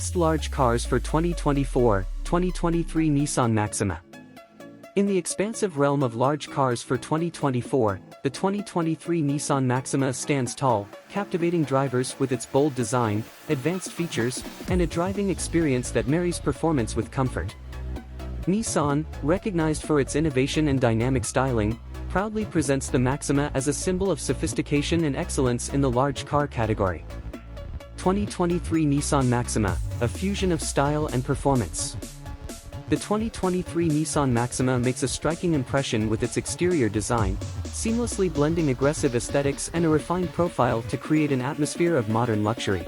Best large cars for 2024-2023 Nissan Maxima. In the expansive realm of large cars for 2024, the 2023 Nissan Maxima stands tall, captivating drivers with its bold design, advanced features, and a driving experience that marries performance with comfort. Nissan, recognized for its innovation and dynamic styling, proudly presents the Maxima as a symbol of sophistication and excellence in the large car category. 2023 Nissan Maxima, a fusion of style and performance. The 2023 Nissan Maxima makes a striking impression with its exterior design, seamlessly blending aggressive aesthetics and a refined profile to create an atmosphere of modern luxury.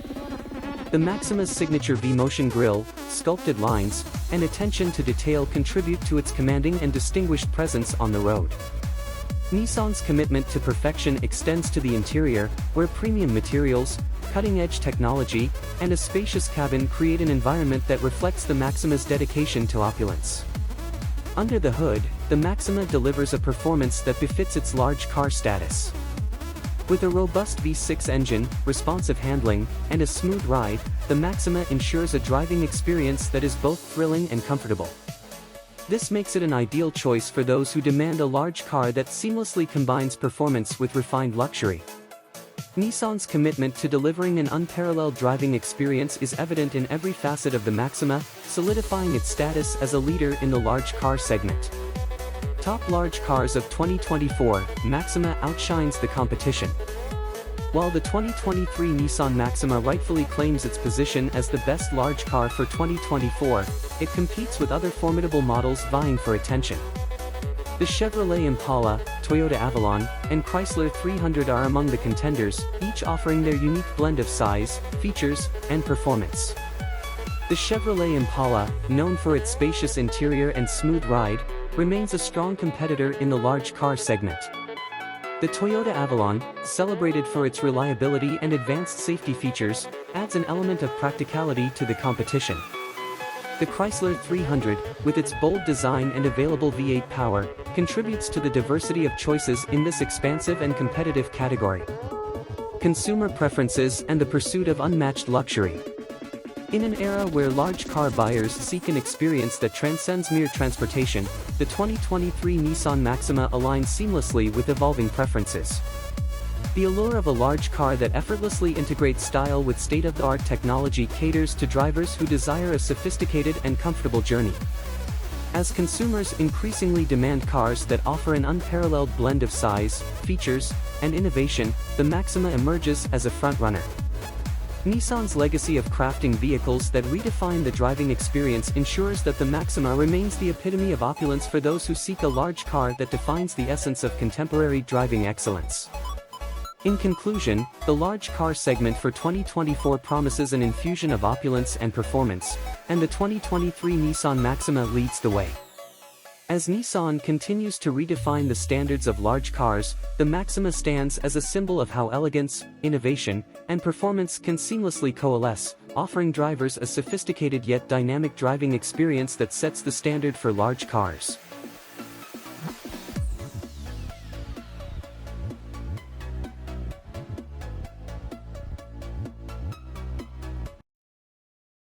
The Maxima's signature V-motion grille, sculpted lines, and attention to detail contribute to its commanding and distinguished presence on the road. Nissan's commitment to perfection extends to the interior, where premium materials, cutting-edge technology, and a spacious cabin create an environment that reflects the Maxima's dedication to opulence. Under the hood, the Maxima delivers a performance that befits its large car status. With a robust V6 engine, responsive handling, and a smooth ride, the Maxima ensures a driving experience that is both thrilling and comfortable. This makes it an ideal choice for those who demand a large car that seamlessly combines performance with refined luxury. Nissan's commitment to delivering an unparalleled driving experience is evident in every facet of the Maxima, solidifying its status as a leader in the large car segment. Top large cars of 2024, Maxima outshines the competition. While the 2023 Nissan Maxima rightfully claims its position as the best large car for 2024, it competes with other formidable models vying for attention. The Chevrolet Impala, Toyota Avalon, and Chrysler 300 are among the contenders, each offering their unique blend of size, features, and performance. The Chevrolet Impala, known for its spacious interior and smooth ride, remains a strong competitor in the large car segment. The Toyota Avalon, celebrated for its reliability and advanced safety features, adds an element of practicality to the competition. The Chrysler 300, with its bold design and available V8 power, contributes to the diversity of choices in this expansive and competitive category. Consumer preferences and the pursuit of unmatched luxury. In an era where large car buyers seek an experience that transcends mere transportation, the 2023 Nissan Maxima aligns seamlessly with evolving preferences. The allure of a large car that effortlessly integrates style with state-of-the-art technology caters to drivers who desire a sophisticated and comfortable journey. As consumers increasingly demand cars that offer an unparalleled blend of size, features, and innovation, the Maxima emerges as a frontrunner. Nissan's legacy of crafting vehicles that redefine the driving experience ensures that the Maxima remains the epitome of opulence for those who seek a large car that defines the essence of contemporary driving excellence. In conclusion, the large car segment for 2024 promises an infusion of opulence and performance, and the 2023 Nissan Maxima leads the way. As Nissan continues to redefine the standards of large cars, the Maxima stands as a symbol of how elegance, innovation, and performance can seamlessly coalesce, offering drivers a sophisticated yet dynamic driving experience that sets the standard for large cars.